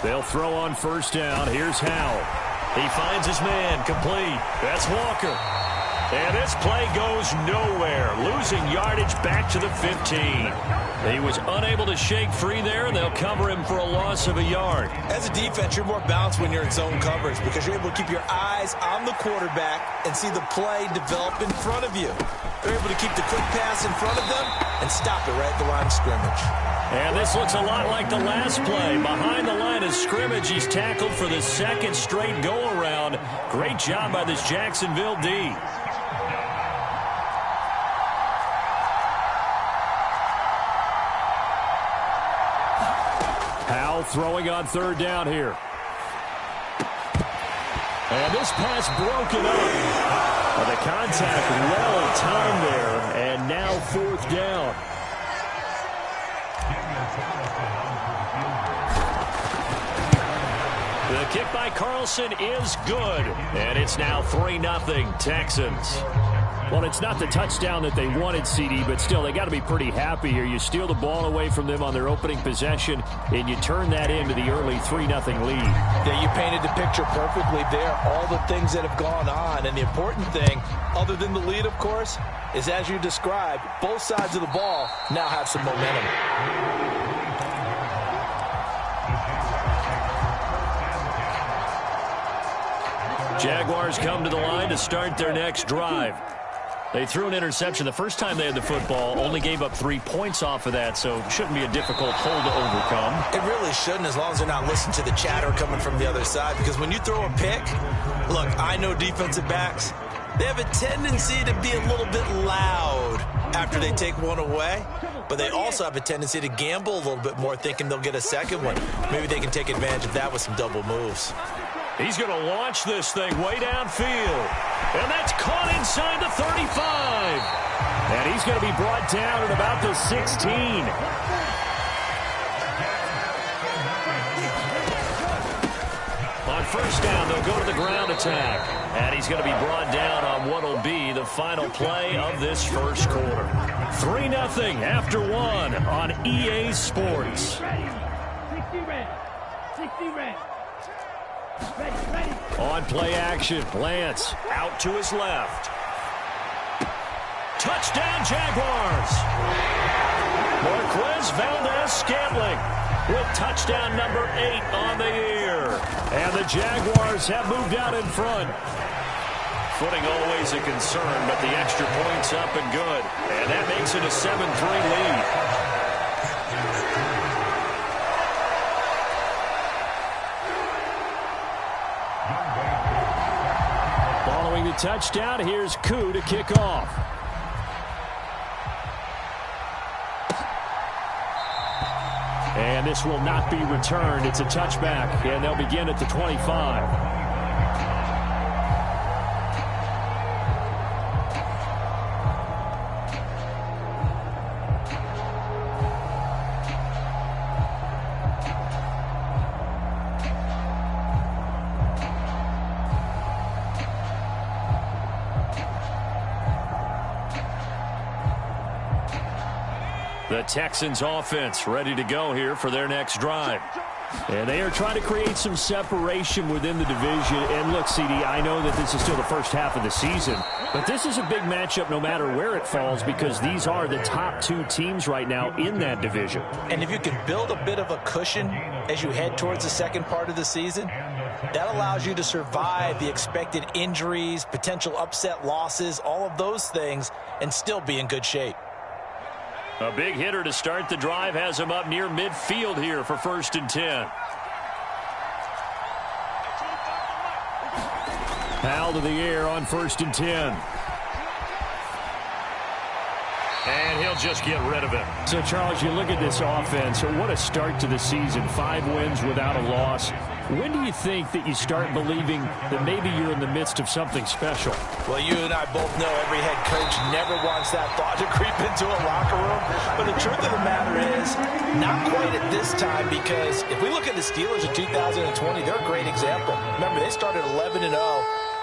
They'll throw on first down. Here's Howell. He finds his man, complete. That's Walker. And this play goes nowhere, losing yardage back to the 15. He was unable to shake free there, and they'll cover him for a loss of a yard. As a defense, you're more balanced when you're in zone coverage because you're able to keep your eyes on the quarterback and see the play develop in front of you. They're able to keep the quick pass in front of them and stop it right at the line of scrimmage. And this looks a lot like the last play. Behind the line of scrimmage, he's tackled for the second straight go-around. Great job by this Jacksonville D. Howell throwing on third down here. And this pass broken up. Well, the contact well timed there, and now fourth down. The kick by Carlson is good, and it's now 3-0 Texans. Well, it's not the touchdown that they wanted, CD, but still, they got to be pretty happy here. You steal the ball away from them on their opening possession, and you turn that into the early 3-0 lead. Yeah, you painted the picture perfectly there. All the things that have gone on, and the important thing, other than the lead, of course, is as you described, both sides of the ball now have some momentum. Jaguars come to the line to start their next drive. They threw an interception the first time they had the football, only gave up 3 points off of that, so it shouldn't be a difficult hole to overcome. It really shouldn't, as long as they're not listening to the chatter coming from the other side, because when you throw a pick, look, I know defensive backs, they have a tendency to be a little bit loud after they take one away, but they also have a tendency to gamble a little bit more, thinking they'll get a second one. Maybe they can take advantage of that with some double moves. He's going to launch this thing way downfield. And that's caught inside the 35. And he's going to be brought down at about the 16. On first down, they'll go to the ground attack. And he's going to be brought down on what will be the final play of this first quarter. 3-0 after one on EA Sports. 60 red. 60 red. On play action, Lance out to his left. Touchdown, Jaguars. Marquez Valdez-Scantling with touchdown number 8 on the year. And the Jaguars have moved out in front. Footing always a concern, but the extra point's up and good. And that makes it a 7-3 lead. The touchdown, here's Koo to kick off. And this will not be returned. It's a touchback, and they'll begin at the 25. The Texans offense ready to go here for their next drive. And they are trying to create some separation within the division. And look, CD, I know that this is still the first half of the season, but this is a big matchup no matter where it falls because these are the top 2 teams right now in that division. And if you can build a bit of a cushion as you head towards the second part of the season, that allows you to survive the expected injuries, potential upset losses, all of those things, and still be in good shape. A big hitter to start the drive has him up near midfield here for 1st and 10. Powell to the air on 1st and 10. And he'll just get rid of it. So, Charles, you look at this offense. What a start to the season. 5 wins without a loss. When do you think that you start believing that maybe you're in the midst of something special? Well, you and I both know every head coach never wants that thought to creep into a locker room. But the truth of the matter is, not quite at this time, because if we look at the Steelers in 2020, they're a great example. Remember, they started 11-0,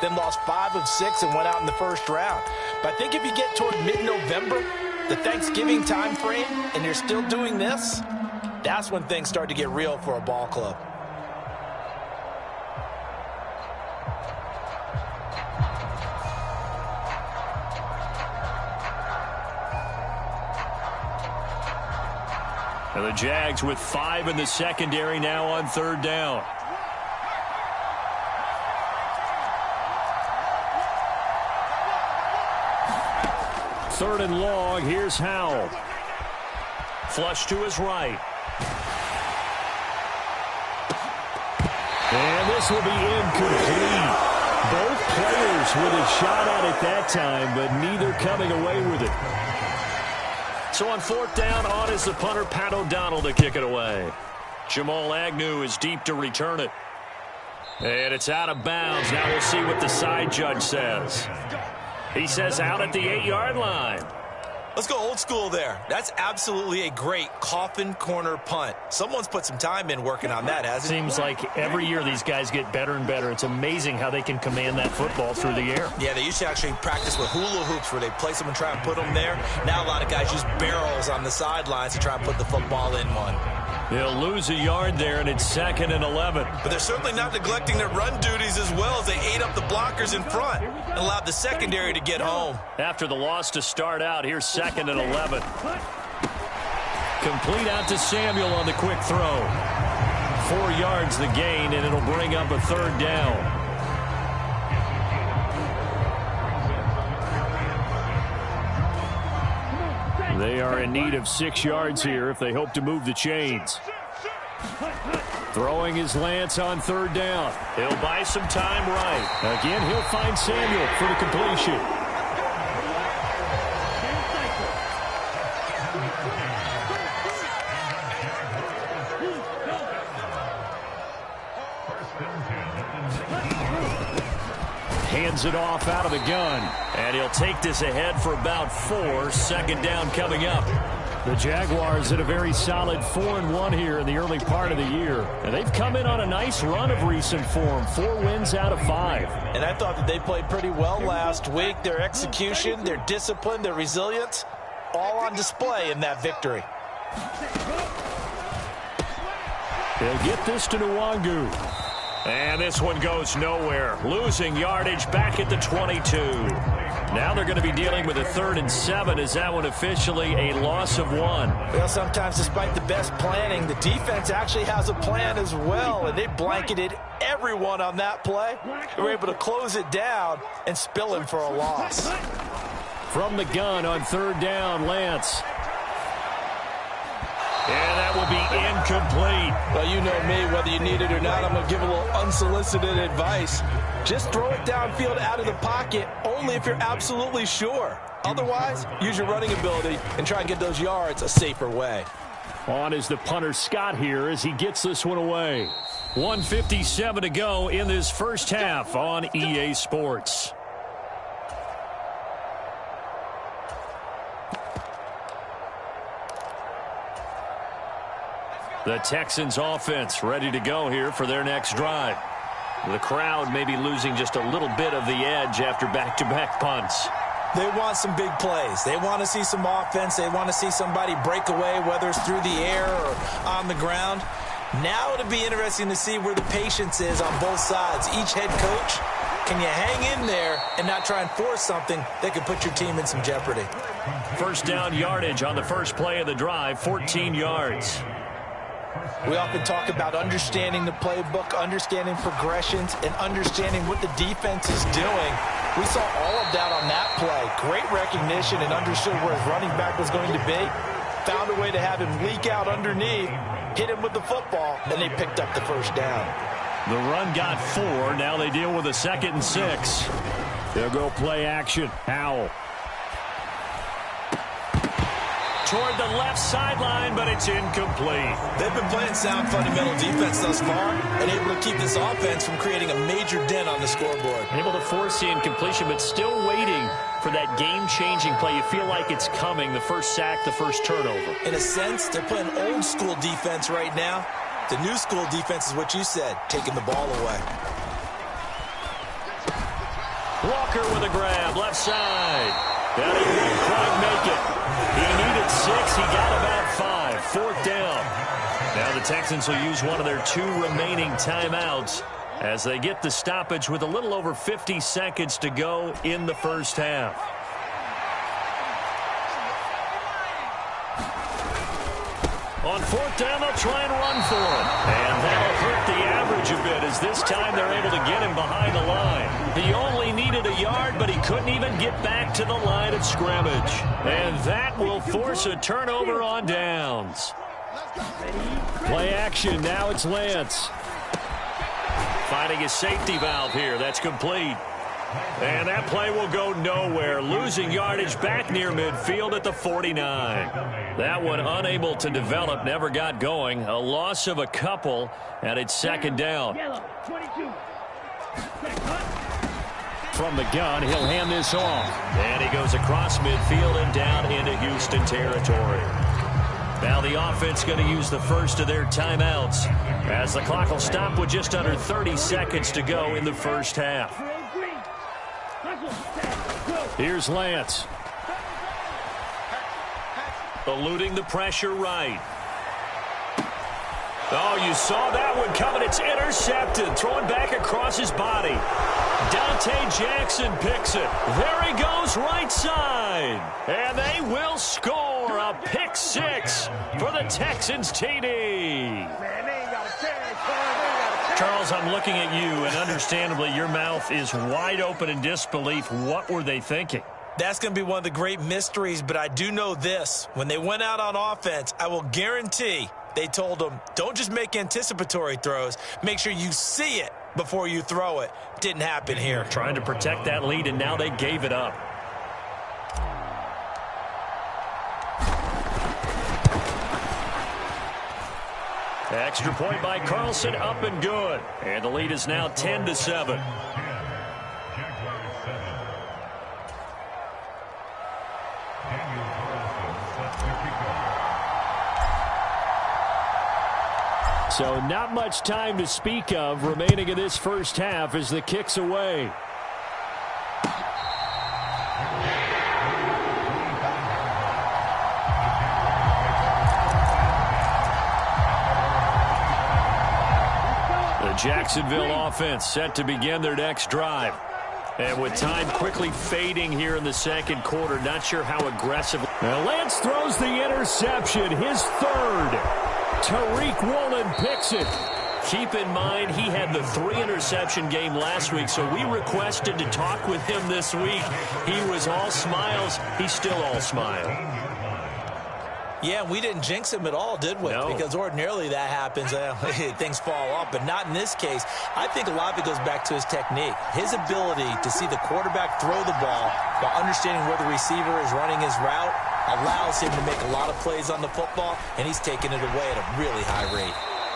then lost 5 of 6 and went out in the first round. But I think if you get toward mid-November, the Thanksgiving time frame, and you're still doing this, that's when things start to get real for a ball club. And the Jags with 5 in the secondary now on 3rd down. Third and long. Here's Howell. Flush to his right. And this will be incomplete. Both players with a shot at it that time, but neither coming away with it. So on 4th down, on is the punter, Pat O'Donnell, to kick it away. Jamal Agnew is deep to return it. And it's out of bounds. Now we'll see what the side judge says. He says out at the 8-yard line. Let's go old school there. That's absolutely a great coffin corner punt. Someone's put some time in working on that, hasn't it? Seems like every year these guys get better and better. It's amazing how they can command that football through the air. Yeah, they used to actually practice with hula hoops where they place them and try and put them there. Now a lot of guys use barrels on the sidelines to try and put the football in one. They'll lose a yard there, and it's 2nd and 11. But they're certainly not neglecting their run duties as well as they ate up the blockers in front and allowed the secondary to get home. After the loss to start out, here's 2nd and 11. Complete out to Samuel on the quick throw. 4 yards the gain, and it'll bring up a 3rd down. They are in need of 6 yards here if they hope to move the chains. Throwing his Lance on 3rd down. He'll buy some time right. Again, he'll find Samuel for the completion. Hands it off out of the gun. And he'll take this ahead for about 4. 2nd down coming up. The Jaguars had a very solid 4-1 here in the early part of the year. And they've come in on a nice run of recent form. 4 wins out of 5. And I thought that they played pretty well last week. Their execution, their discipline, their resilience, all on display in that victory. They'll get this to Nwangu. And this one goes nowhere. Losing yardage back at the 22. Now they're going to be dealing with a 3rd and 7. Is that one officially a loss of 1? Well, sometimes despite the best planning, the defense actually has a plan as well, and they blanketed everyone on that play. They were able to close it down and spill him for a loss. From the gun on 3rd down, Lance. And that will be incomplete. Well, you know me, whether you need it or not, I'm going to give a little unsolicited advice. Just throw it downfield out of the pocket, only if you're absolutely sure. Otherwise, use your running ability and try and get those yards a safer way. On is the punter, Scott, here as he gets this one away. 1:57 to go in this first half on EA Sports. The Texans offense ready to go here for their next drive. The crowd may be losing just a little bit of the edge after back-to-back punts. They want some big plays. They want to see some offense. They want to see somebody break away, whether it's through the air or on the ground. Now it'll be interesting to see where the patience is on both sides. Each head coach, can you hang in there and not try and force something that could put your team in some jeopardy? First down yardage on the first play of the drive, 14 yards. We often talk about understanding the playbook, understanding progressions, and understanding what the defense is doing. We saw all of that on that play. Great recognition and understood where his running back was going to be. Found a way to have him leak out underneath, hit him with the football, and they picked up the first down. The run got 4. Now they deal with a 2nd and 6. They'll go play action. Howell. Toward the left sideline, but it's incomplete. They've been playing sound fundamental defense thus far and able to keep this offense from creating a major dent on the scoreboard. Able to force the incompletion, but still waiting for that game-changing play. You feel like it's coming, the first sack, the first turnover. In a sense, they're playing old-school defense right now. The new-school defense is what you said, taking the ball away. Walker with a grab, left side. And he didn't quite make it. He needed 6. He got about 5. 4th down. Now the Texans will use one of their 2 remaining timeouts as they get the stoppage with a little over 50 seconds to go in the first half. On fourth down, they'll try and run for it. And that'll hurt the average a bit, as this time they're able to get him behind the line. He only needed a yard, but he couldn't even get back to the line of scrimmage. And that will force a turnover on downs. Play action. Now it's Lance. Finding a safety valve here. That's complete. And that play will go nowhere. Losing yardage back near midfield at the 49. That one unable to develop, never got going. A loss of a couple, and it's second down. From the gun, he'll hand this off. And he goes across midfield and down into Houston territory. Now the offense going to use the first of their timeouts, as the clock will stop with just under 30 seconds to go in the first half. Here's Lance. Eluding the pressure right. Oh, you saw that one coming. It's intercepted. Throwing back across his body. Dante Jackson picks it. There he goes, right side. And they will score a pick six for the Texans TD. Charles, I'm looking at you, and understandably, your mouth is wide open in disbelief. What were they thinking? That's going to be one of the great mysteries, but I do know this. When they went out on offense, I will guarantee they told them, don't just make anticipatory throws. Make sure you see it before you throw it. Didn't happen here. Trying to protect that lead, and now they gave it up. Extra point by Carlson, up and good. And the lead is now 10-7. So not much time to speak of remaining in this first half as the kick's away. Jacksonville offense set to begin their next drive. And with time quickly fading here in the second quarter, not sure how aggressive. Now Lance throws the interception, his third. Tariq Woolen picks it. Keep in mind he had the 3-interception game last week, so we requested to talk with him this week. He was all smiles. He's still all smile. Yeah, we didn't jinx him at all, did we? No. Because ordinarily that happens. Things fall off, but not in this case. I think a lot of it goes back to his technique. His ability to see the quarterback throw the ball while understanding where the receiver is running his route allows him to make a lot of plays on the football, and he's taking it away at a really high rate.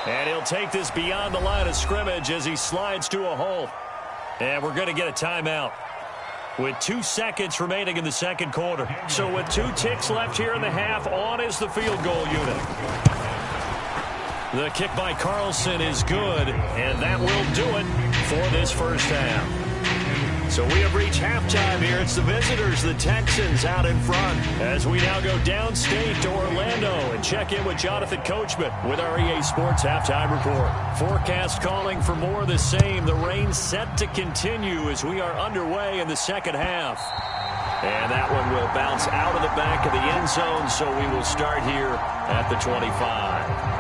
And he'll take this beyond the line of scrimmage as he slides to a hole. And we're going to get a timeout with 2 seconds remaining in the second quarter. So with 2 ticks left here in the half, on is the field goal unit. The kick by Carlson is good, and that will do it for this first half. So we have reached halftime here. It's the visitors, the Texans, out in front, as we now go downstate to Orlando and check in with Jonathan Coachman with our EA Sports Halftime Report. Forecast calling for more of the same. The rain set to continue as we are underway in the second half. And that one will bounce out of the back of the end zone, so we will start here at the 25.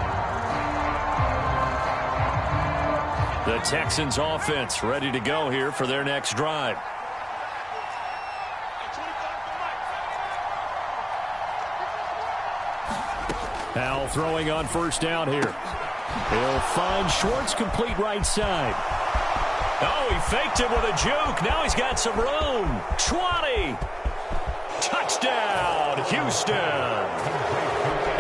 The Texans offense ready to go here for their next drive. Powell throwing on first down here. He'll find Schwartz, complete right side. Oh, he faked it with a juke. Now he's got some room. 20. Touchdown, Houston.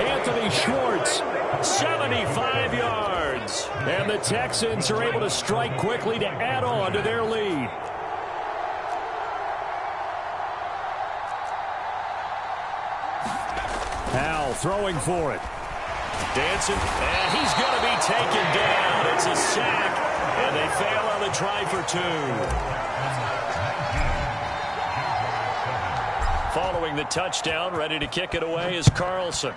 Anthony Schwartz, 75 yards. And the Texans are able to strike quickly to add on to their lead. Powell throwing for it. Dancing, and he's going to be taken down. It's a sack, and they fail on the try for 2. Following the touchdown, ready to kick it away is Carlson.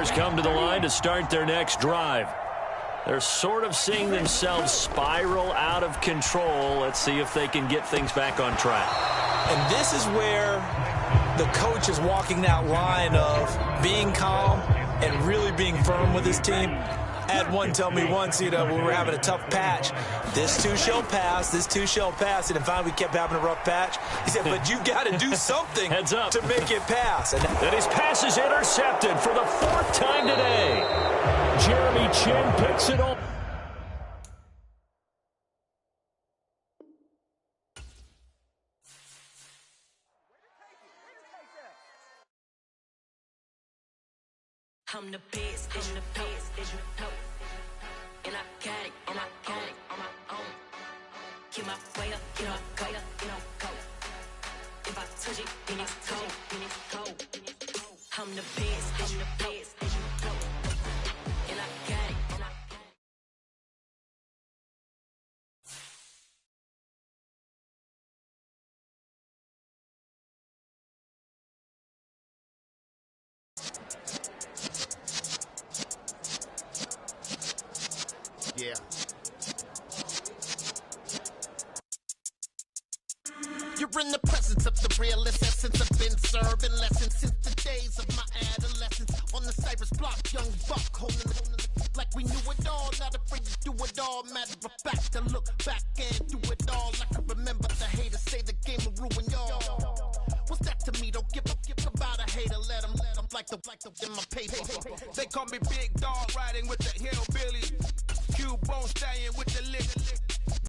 Jaguars come to the line to start their next drive. They're sort of seeing themselves spiral out of control. Let's see if they can get things back on track. And this is where the coach is walking that line of being calm and really being firm with his team. I had one tell me once, when we were having a tough patch, this too shall pass, this too shall pass. And finally we kept having a rough patch. He said, but you've got to do something Heads up. to make it pass. And his pass is intercepted for the 4th time today. Jeremy Chin picks it up. I'm the best, I'm the best, and I got it, on my own. Get my way up, get up, go. If I touch it, then it's cold. I'm the best, and I got it. Yeah. You're in the presence of the realest essence. I've been serving lessons since the days of my adolescence. On the Cypress block, young buck, holding it like we knew it all. Not afraid to do it all. Matter of fact, to look back and do it all. I can remember the haters say the game will ruin y'all. What's that to me? Don't give about a hater. Let them like the in my paper. They call me Big Dog, riding with the hillbilly. Cube bone stallion with the lick.